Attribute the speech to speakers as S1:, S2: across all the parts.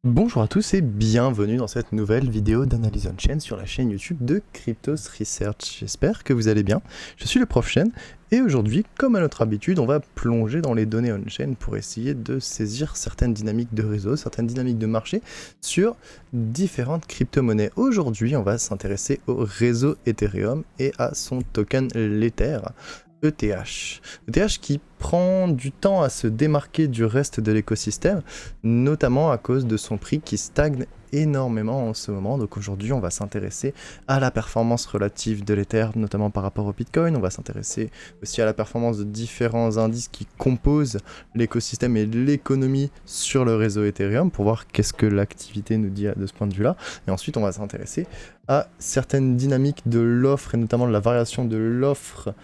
S1: Bonjour à tous et bienvenue dans cette nouvelle vidéo d'analyse on-chain sur la chaîne YouTube de Cryptos Research. J'espère que vous allez bien. Je suis le prof Chen et aujourd'hui, comme à notre habitude, on va plonger dans les données on-chain pour essayer de saisir certaines dynamiques de réseau, certaines dynamiques de marché sur différentes crypto-monnaies. Aujourd'hui, on va s'intéresser au réseau Ethereum et à son token l'Ether. ETH. ETH qui prend du temps à se démarquer du reste de l'écosystème, notamment à cause de son prix qui stagne énormément en ce moment. Donc aujourd'hui, on va s'intéresser à la performance relative de l'Ether, notamment par rapport au Bitcoin. On va s'intéresser aussi à la performance de différents indices qui composent l'écosystème et l'économie sur le réseau Ethereum pour voir qu'est-ce que l'activité nous dit de ce point de vue-là. Et ensuite, on va s'intéresser à certaines dynamiques de l'offre et notamment de la variation de l'offre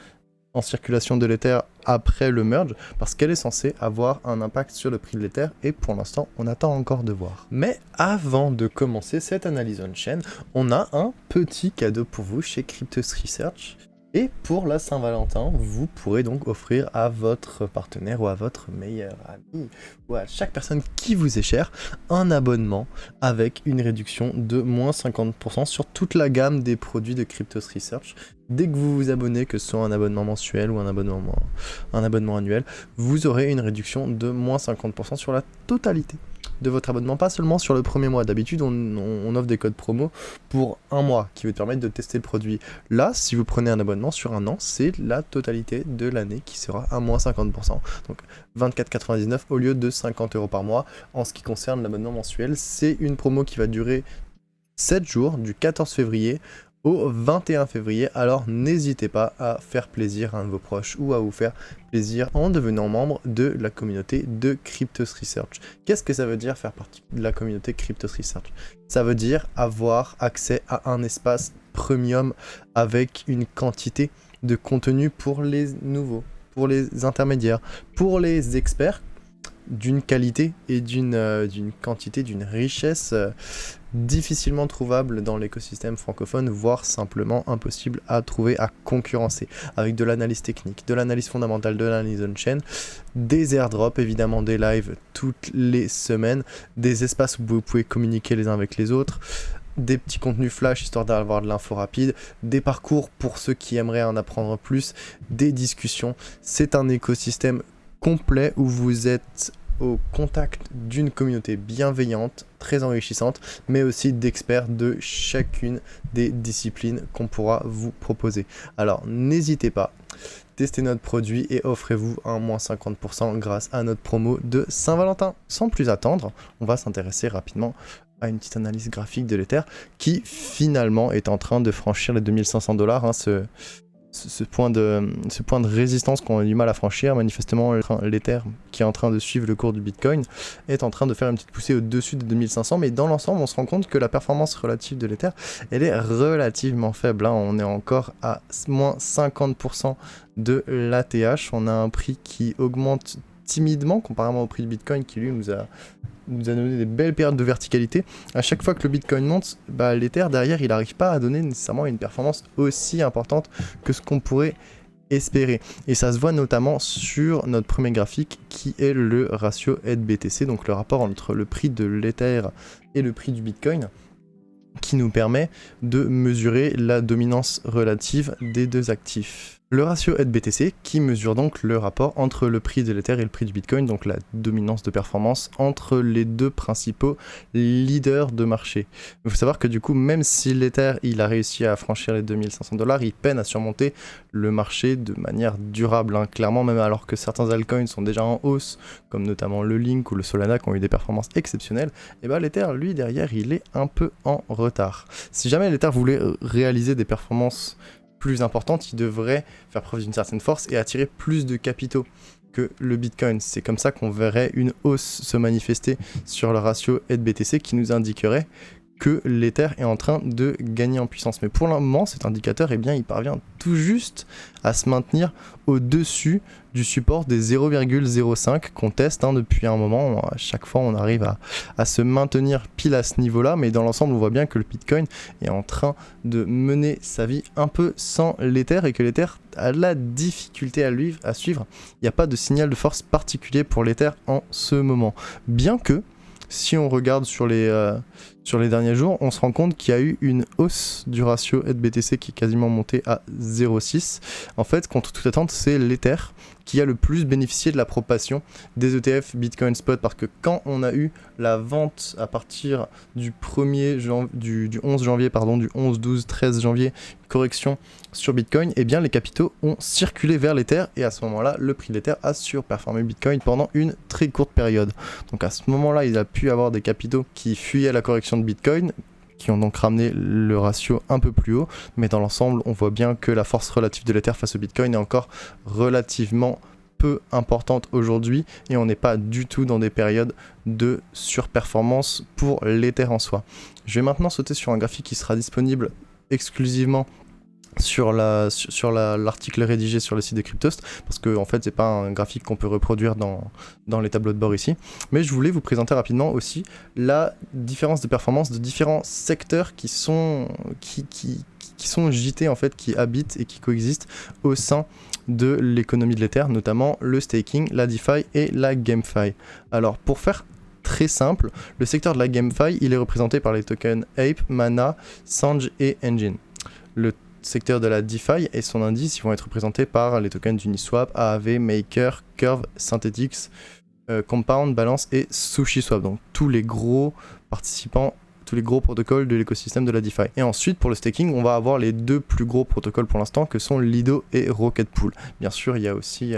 S1: en circulation de l'Ether après le merge, parce qu'elle est censée avoir un impact sur le prix de l'Ether, et pour l'instant, on attend encore de voir. Mais avant de commencer cette analyse on-chain, on a un petit cadeau pour vous chez Cryptos Research, et pour la Saint-Valentin, vous pourrez donc offrir à votre partenaire ou à votre meilleur ami, ou à chaque personne qui vous est chère, un abonnement avec une réduction de moins 50% sur toute la gamme des produits de Cryptos Research. Dès que vous vous abonnez, que ce soit un abonnement mensuel ou un abonnement annuel, vous aurez une réduction de moins 50% sur la totalité de votre abonnement, pas seulement sur le premier mois. D'habitude, on offre des codes promo pour un mois qui vous permettent de tester le produit. Là, si vous prenez un abonnement sur un an, c'est la totalité de l'année qui sera à moins 50%. Donc 24,99 au lieu de 50 € par mois. En ce qui concerne l'abonnement mensuel, c'est une promo qui va durer 7 jours, du 14 février au 21 février, alors n'hésitez pas à faire plaisir à un de vos proches ou à vous faire plaisir en devenant membre de la communauté de Cryptos Research. Qu'est-ce que ça veut dire faire partie de la communauté Cryptos Research? Ça veut dire avoir accès à un espace premium avec une quantité de contenu pour les nouveaux, pour les intermédiaires, pour les experts, d'une qualité et d'une quantité, d'une richesse difficilement trouvable dans l'écosystème francophone, voire simplement impossible à trouver, à concurrencer, avec de l'analyse technique, de l'analyse fondamentale, de l'analyse on-chain, des airdrops, évidemment des lives toutes les semaines, des espaces où vous pouvez communiquer les uns avec les autres, des petits contenus flash histoire d'avoir de l'info rapide, des parcours pour ceux qui aimeraient en apprendre plus, des discussions. C'est un écosystème complet où vous êtes au contact d'une communauté bienveillante, très enrichissante, mais aussi d'experts de chacune des disciplines qu'on pourra vous proposer. Alors n'hésitez pas, testez notre produit et offrez-vous un moins 50% grâce à notre promo de Saint-Valentin. Sans plus attendre, on va s'intéresser rapidement à une petite analyse graphique de l'Ether qui finalement est en train de franchir les 2500 $, ce point de résistance qu'on a du mal à franchir. Manifestement, l'Ether, qui est en train de suivre le cours du Bitcoin, est en train de faire une petite poussée au-dessus de 2500, mais dans l'ensemble, on se rend compte que la performance relative de l'Ether, elle est relativement faible. On est encore à moins 50% de l'ATH. On a un prix qui augmente timidement, comparément au prix du Bitcoin, qui lui nous a donné des belles périodes de verticalité. À chaque fois que le Bitcoin monte, l'Ether derrière, il n'arrive pas à donner nécessairement une performance aussi importante que ce qu'on pourrait espérer. Et ça se voit notamment sur notre premier graphique qui est le ratio ETH-BTC, donc le rapport entre le prix de l'Ether et le prix du Bitcoin, qui nous permet de mesurer la dominance relative des deux actifs. Le ratio ETH-BTC qui mesure donc le rapport entre le prix de l'Ether et le prix du Bitcoin, donc la dominance de performance entre les deux principaux leaders de marché. Il faut savoir que du coup, même si l'Ether il a réussi à franchir les 2500 $, il peine à surmonter le marché de manière durable, clairement, même alors que certains altcoins sont déjà en hausse, comme notamment le Link ou le Solana qui ont eu des performances exceptionnelles, et l'Ether, lui, derrière, il est un peu en retard. Si jamais l'Ether voulait réaliser des performances plus importante, il devrait faire preuve d'une certaine force et attirer plus de capitaux que le Bitcoin. C'est comme ça qu'on verrait une hausse se manifester sur le ratio ETH-BTC qui nous indiquerait que l'Ether est en train de gagner en puissance. Mais pour le moment, cet indicateur, il parvient tout juste à se maintenir au-dessus du support des 0,05 qu'on teste depuis un moment. À chaque fois, on arrive à se maintenir pile à ce niveau-là, mais dans l'ensemble, on voit bien que le Bitcoin est en train de mener sa vie un peu sans l'Ether et que l'Ether a la difficulté à suivre. Il n'y a pas de signal de force particulier pour l'Ether en ce moment. Bien que si on regarde sur les derniers jours, on se rend compte qu'il y a eu une hausse du ratio ETH-BTC qui est quasiment monté à 0,6. En fait, contre toute attente, c'est l'Ether qui a le plus bénéficié de la propagation des ETF Bitcoin Spot, parce que quand on a eu la vente à partir du 11 janvier, du 11, 12, 13 janvier, correction sur Bitcoin, eh bien les capitaux ont circulé vers l'Ether, et à ce moment-là, le prix de l'Ether a surperformé Bitcoin pendant une très courte période. Donc à ce moment-là, il a pu avoir des capitaux qui fuyaient la correction de Bitcoin, qui ont donc ramené le ratio un peu plus haut, mais dans l'ensemble, on voit bien que la force relative de l'Ether face au Bitcoin est encore relativement peu importante aujourd'hui, et on n'est pas du tout dans des périodes de surperformance pour l'Ether en soi. Je vais maintenant sauter sur un graphique qui sera disponible exclusivement sur l'article rédigé sur le site de Cryptost, parce que en fait c'est pas un graphique qu'on peut reproduire dans les tableaux de bord ici, mais je voulais vous présenter rapidement aussi la différence de performance de différents secteurs qui sont JT en fait, qui habitent et qui coexistent au sein de l'économie de l'Ether, notamment le staking, la DeFi et la GameFi. Alors pour faire très simple, le secteur de la GameFi, il est représenté par les tokens Ape, Mana, Sanj et Engine. Le secteur de la DeFi et son indice, ils vont être représentés par les tokens d'Uniswap, AAV, Maker, Curve, Synthetix, Compound, Balance et SushiSwap. Donc tous les gros participants, tous les gros protocoles de l'écosystème de la DeFi. Et ensuite, pour le staking, on va avoir les deux plus gros protocoles pour l'instant, que sont Lido et Rocket Pool. Bien sûr, il y a aussi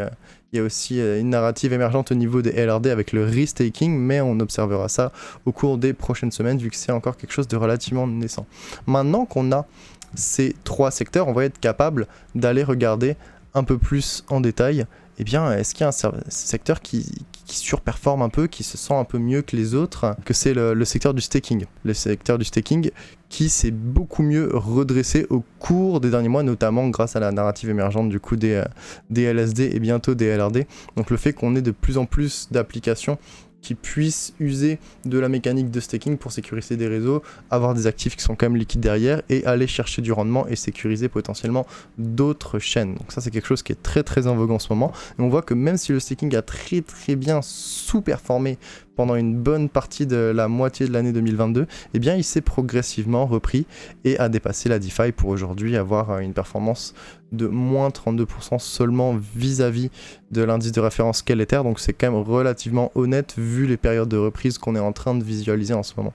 S1: une narrative émergente au niveau des LRD avec le restaking, mais on observera ça au cours des prochaines semaines, vu que c'est encore quelque chose de relativement naissant. Maintenant qu'on a ces trois secteurs, on va être capable d'aller regarder un peu plus en détail, eh bien, est-ce qu'il y a un secteur qui surperforme un peu, qui se sent un peu mieux que les autres, que c'est le secteur du staking. Le secteur du staking qui s'est beaucoup mieux redressé au cours des derniers mois, notamment grâce à la narrative émergente du coup des LSD et bientôt des LRD. Donc le fait qu'on ait de plus en plus d'applications qui puissent user de la mécanique de staking pour sécuriser des réseaux, avoir des actifs qui sont quand même liquides derrière et aller chercher du rendement et sécuriser potentiellement d'autres chaînes. Donc ça c'est quelque chose qui est très très en vogue en ce moment. Et on voit que même si le staking a très très bien sous-performé pendant une bonne partie de la moitié de l'année 2022, eh bien il s'est progressivement repris et a dépassé la DeFi pour aujourd'hui avoir une performance de moins 32% seulement vis-à-vis de l'indice de référence qu'est l'Ether, donc c'est quand même relativement honnête vu les périodes de reprise qu'on est en train de visualiser en ce moment.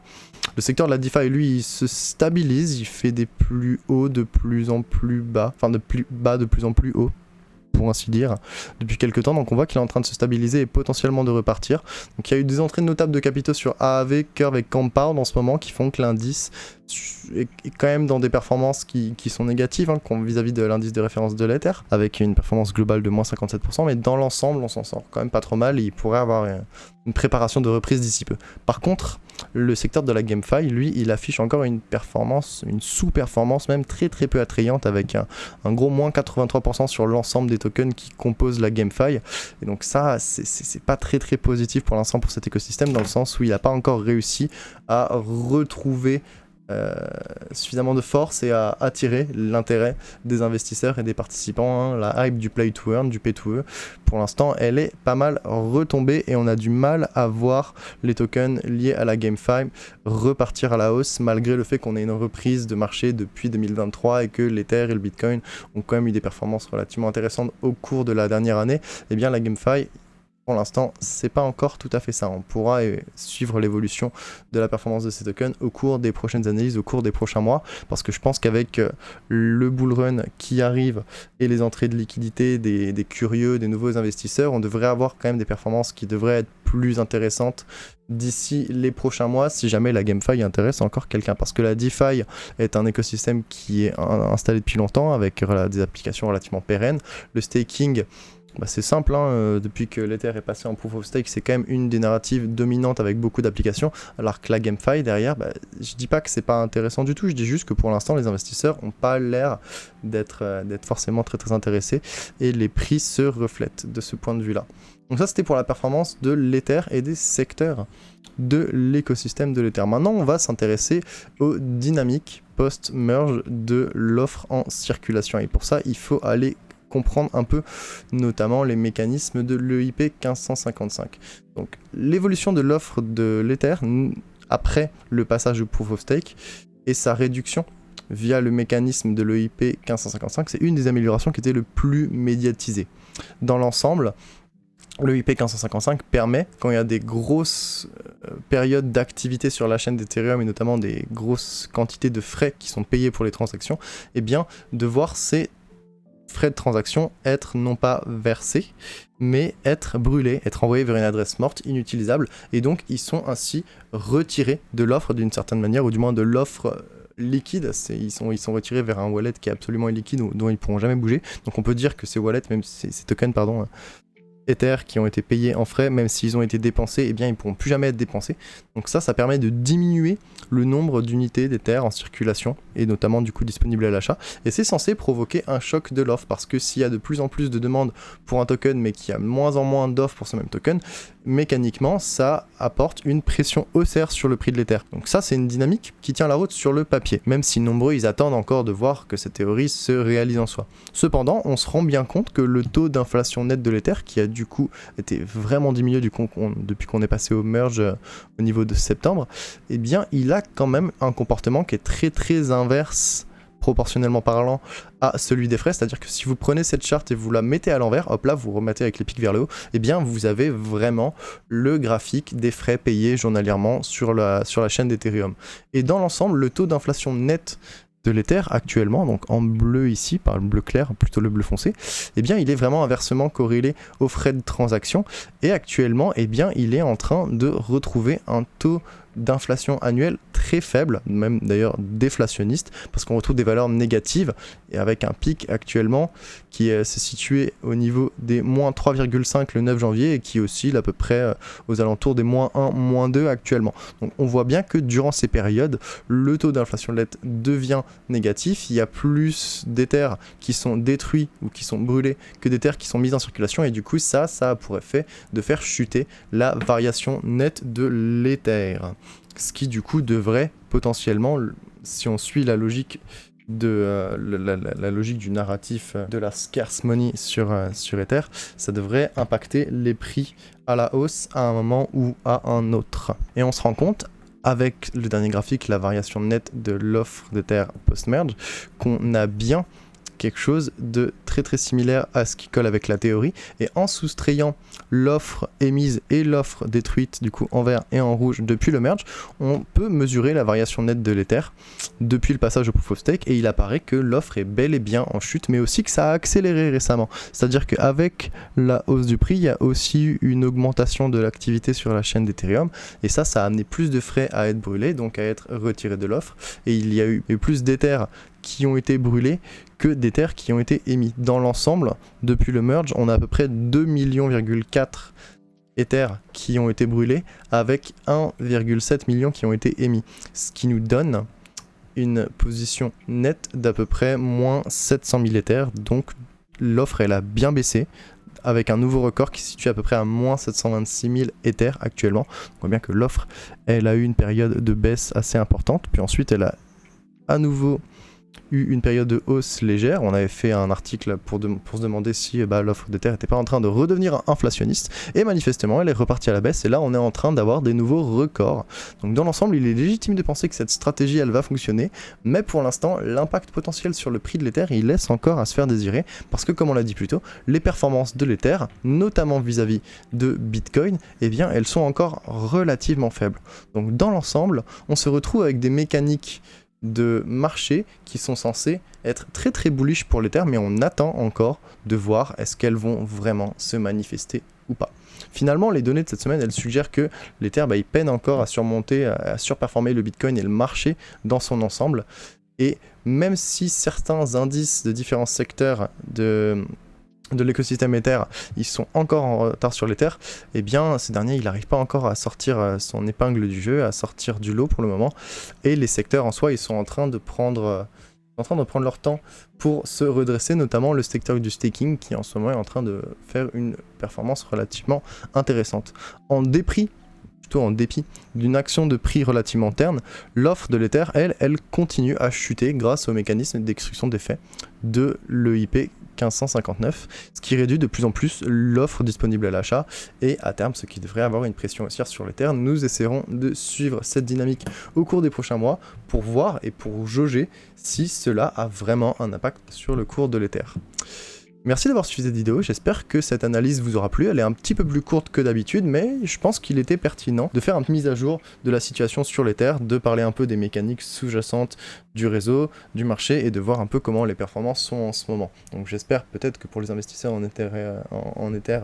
S1: Le secteur de la DeFi, lui, il se stabilise, il fait des plus hauts de plus en plus bas, enfin de plus bas de plus en plus haut, pour ainsi dire, depuis quelques temps. Donc on voit qu'il est en train de se stabiliser et potentiellement de repartir. Donc il y a eu des entrées notables de capitaux sur AAV, Curve et Compound en ce moment qui font que l'indice est quand même dans des performances qui sont négatives vis-à-vis de l'indice de référence de l'Ether, avec une performance globale de moins 57%, mais dans l'ensemble on s'en sort quand même pas trop mal et il pourrait avoir une préparation de reprise d'ici peu. Par contre, le secteur de la GameFi, lui, il affiche encore une performance, une sous-performance même très très peu attrayante, avec un gros moins 83% sur l'ensemble des tokens qui composent la GameFi. Et donc ça, c'est pas très très positif pour l'instant pour cet écosystème, dans le sens où il n'a pas encore réussi à retrouver suffisamment de force et à attirer l'intérêt des investisseurs et des participants. La hype du play to earn, du pay to earn, pour l'instant elle est pas mal retombée et on a du mal à voir les tokens liés à la GameFi repartir à la hausse, malgré le fait qu'on ait une reprise de marché depuis 2023 et que l'Ether et le Bitcoin ont quand même eu des performances relativement intéressantes au cours de la dernière année. Et bien la GameFi, pour l'instant, c'est pas encore tout à fait ça. On pourra suivre l'évolution de la performance de ces tokens au cours des prochaines analyses, au cours des prochains mois, parce que je pense qu'avec le bull run qui arrive et les entrées de liquidité des curieux, des nouveaux investisseurs, on devrait avoir quand même des performances qui devraient être plus intéressantes d'ici les prochains mois, si jamais la GameFi intéresse encore quelqu'un, parce que la DeFi est un écosystème qui est installé depuis longtemps, avec des applications relativement pérennes. Le staking, c'est simple, depuis que l'Ether est passé en Proof of Stake, c'est quand même une des narratives dominantes avec beaucoup d'applications, alors que la GameFi derrière, je dis pas que c'est pas intéressant du tout, je dis juste que pour l'instant les investisseurs n'ont pas l'air d'être forcément très très intéressés, et les prix se reflètent de ce point de vue là. Donc ça c'était pour la performance de l'Ether et des secteurs de l'écosystème de l'Ether. Maintenant on va s'intéresser aux dynamiques post-merge de l'offre en circulation, et pour ça il faut aller comprendre un peu notamment les mécanismes de l'EIP 1555. Donc l'évolution de l'offre de l'Ether après le passage au Proof of Stake et sa réduction via le mécanisme de l'EIP 1555, c'est une des améliorations qui était le plus médiatisée. Dans l'ensemble, l'EIP 1555 permet, quand il y a des grosses périodes d'activité sur la chaîne d'Ethereum et notamment des grosses quantités de frais qui sont payés pour les transactions, eh bien, de voir ces frais de transaction être non pas versés, mais être brûlés, être envoyés vers une adresse morte, inutilisable, et donc ils sont ainsi retirés de l'offre d'une certaine manière, ou du moins de l'offre liquide. Ils sont retirés vers un wallet qui est absolument illiquide, dont ils ne pourront jamais bouger. Donc on peut dire que ces wallets, même ces tokens, pardon, Ether qui ont été payés en frais, même s'ils ont été dépensés, eh bien ils ne pourront plus jamais être dépensés. Donc ça permet de diminuer le nombre d'unités d'Ether en circulation, et notamment du coup disponibles à l'achat, et c'est censé provoquer un choc de l'offre, parce que s'il y a de plus en plus de demandes pour un token, mais qu'il y a moins en moins d'offres pour ce même token, mécaniquement ça apporte une pression haussière sur le prix de l'Ether. Donc ça c'est une dynamique qui tient la route sur le papier, même si nombreux ils attendent encore de voir que cette théorie se réalise en soi. Cependant, on se rend bien compte que le taux d'inflation net de l'Ether, qui a du coup été vraiment diminué depuis qu'on est passé au merge au niveau de septembre, eh bien il a quand même un comportement qui est très très inverse proportionnellement parlant à celui des frais, c'est-à-dire que si vous prenez cette charte et vous la mettez à l'envers, hop là vous remettez avec les pics vers le haut, et bien vous avez vraiment le graphique des frais payés journalièrement sur la chaîne d'Ethereum. Et dans l'ensemble, le taux d'inflation net de l'Ether actuellement, donc en bleu ici, par le bleu clair, plutôt le bleu foncé, eh bien il est vraiment inversement corrélé aux frais de transaction, et actuellement, eh bien il est en train de retrouver un taux d'inflation annuelle très faible, même d'ailleurs déflationniste, parce qu'on retrouve des valeurs négatives, et avec un pic actuellement qui s'est situé au niveau des moins 3,5 le 9 janvier, et qui oscille à peu près aux alentours des moins 1, moins 2 actuellement. Donc on voit bien que durant ces périodes, le taux d'inflation net devient négatif, il y a plus d'Ether qui sont détruits ou qui sont brûlés que d'Ether qui sont mis en circulation, et du coup ça a pour effet de faire chuter la variation nette de l'Ether. Ce qui du coup devrait potentiellement, si on suit la logique la logique du narratif de la scarce money sur Ether, ça devrait impacter les prix à la hausse à un moment ou à un autre. Et on se rend compte, avec le dernier graphique, la variation nette de l'offre d'Ether post-merge, qu'on a bien quelque chose de très très similaire à ce qui colle avec la théorie, et en soustrayant l'offre émise et l'offre détruite du coup en vert et en rouge depuis le merge, on peut mesurer la variation nette de l'Ether depuis le passage au Proof of Stake, et il apparaît que l'offre est bel et bien en chute, mais aussi que ça a accéléré récemment, c'est à dire qu'avec la hausse du prix, il y a aussi eu une augmentation de l'activité sur la chaîne d'Ethereum, et ça a amené plus de frais à être brûlés, donc à être retirés de l'offre, et il y a eu plus d'Ether qui ont été brûlés que d'Ether qui ont été émis. Dans l'ensemble, depuis le merge, on a à peu près 2,4 millions Ether qui ont été brûlés, avec 1,7 million qui ont été émis, ce qui nous donne une position nette d'à peu près moins 700 000 Ether, donc l'offre elle a bien baissé, avec un nouveau record qui se situe à peu près à moins 726 000 Ether actuellement. On voit bien que l'offre elle a eu une période de baisse assez importante, puis ensuite elle a à nouveau eu une période de hausse légère. On avait fait un article pour se demander si l'offre d'Ether n'était pas en train de redevenir inflationniste, et manifestement elle est repartie à la baisse, et là on est en train d'avoir des nouveaux records. Donc dans l'ensemble il est légitime de penser que cette stratégie elle va fonctionner, mais pour l'instant l'impact potentiel sur le prix de l'Ether il laisse encore à se faire désirer, parce que comme on l'a dit plus tôt, les performances de l'Ether, notamment vis-à-vis de Bitcoin, eh bien elles sont encore relativement faibles. Donc dans l'ensemble on se retrouve avec des mécaniques de marché qui sont censés être très très bullish pour l'Ether, mais on attend encore de voir est-ce qu'elles vont vraiment se manifester ou pas. Finalement, les données de cette semaine, elles suggèrent que l'Ether, il peine encore à surmonter, à surperformer le Bitcoin et le marché dans son ensemble. Et même si certains indices de différents secteurs de l'écosystème Ether, ils sont encore en retard sur l'Ether, eh bien ces derniers il n'arrive pas encore à sortir son épingle du jeu, à sortir du lot pour le moment, et les secteurs en soi ils sont en train de prendre leur temps pour se redresser, notamment le secteur du staking qui en ce moment est en train de faire une performance relativement intéressante. En dépit d'une action de prix relativement terne, l'offre de l'Ether, elle continue à chuter grâce au mécanisme d'extrusion d'effet de l'EIP 1559, ce qui réduit de plus en plus l'offre disponible à l'achat et à terme ce qui devrait avoir une pression haussière sur l'Ether. Nous essaierons de suivre cette dynamique au cours des prochains mois pour voir et pour jauger si cela a vraiment un impact sur le cours de l'Ether. Merci d'avoir suivi cette vidéo, j'espère que cette analyse vous aura plu, elle est un petit peu plus courte que d'habitude, mais je pense qu'il était pertinent de faire une mise à jour de la situation sur l'Ether, de parler un peu des mécaniques sous-jacentes du réseau, du marché, et de voir un peu comment les performances sont en ce moment. Donc j'espère peut-être que pour les investisseurs en Ether,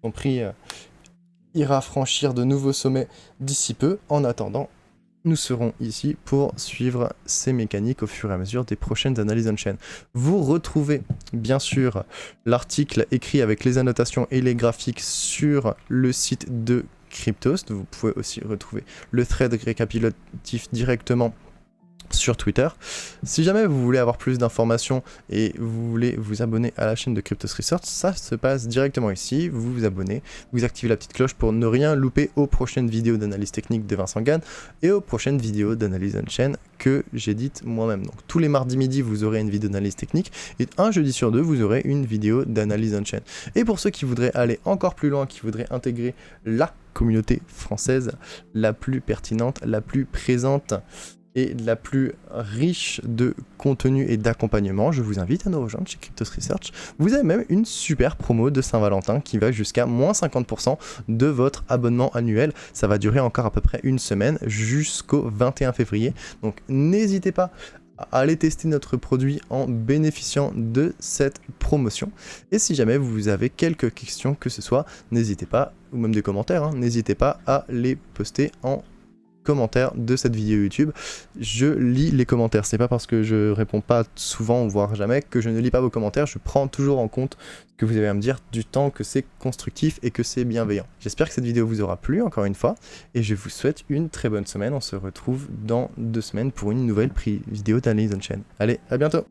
S1: son prix ira franchir de nouveaux sommets d'ici peu. En attendant, nous serons ici pour suivre ces mécaniques au fur et à mesure des prochaines analyses on-chain. Vous retrouvez bien sûr l'article écrit avec les annotations et les graphiques sur le site de Cryptost. Vous pouvez aussi retrouver le thread récapitulatif directement sur Twitter. Si jamais vous voulez avoir plus d'informations et vous voulez vous abonner à la chaîne de Cryptos Research, ça se passe directement ici, vous vous abonnez, vous activez la petite cloche pour ne rien louper aux prochaines vidéos d'analyse technique de Vincent Gann et aux prochaines vidéos d'analyse on-chain que j'édite moi-même. Donc tous les mardis midi, vous aurez une vidéo d'analyse technique et un jeudi sur deux, vous aurez une vidéo d'analyse on-chain. Et pour ceux qui voudraient aller encore plus loin, qui voudraient intégrer la communauté française la plus pertinente, la plus présente et la plus riche de contenu et d'accompagnement, je vous invite à nous rejoindre chez Cryptos Research. Vous avez même une super promo de Saint-Valentin qui va jusqu'à moins 50% de votre abonnement annuel. Ça va durer encore à peu près une semaine jusqu'au 21 février. Donc n'hésitez pas à aller tester notre produit en bénéficiant de cette promotion. Et si jamais vous avez quelques questions que ce soit, n'hésitez pas, ou même des commentaires, n'hésitez pas à les poster en commentaires de cette vidéo YouTube. Je lis les commentaires, c'est pas parce que je réponds pas souvent, voire jamais, que je ne lis pas vos commentaires. Je prends toujours en compte ce que vous avez à me dire du temps, que c'est constructif et que c'est bienveillant. J'espère que cette vidéo vous aura plu encore une fois et je vous souhaite une très bonne semaine. On se retrouve dans 2 semaines pour une nouvelle vidéo d'analyse on-chain. Allez, à bientôt.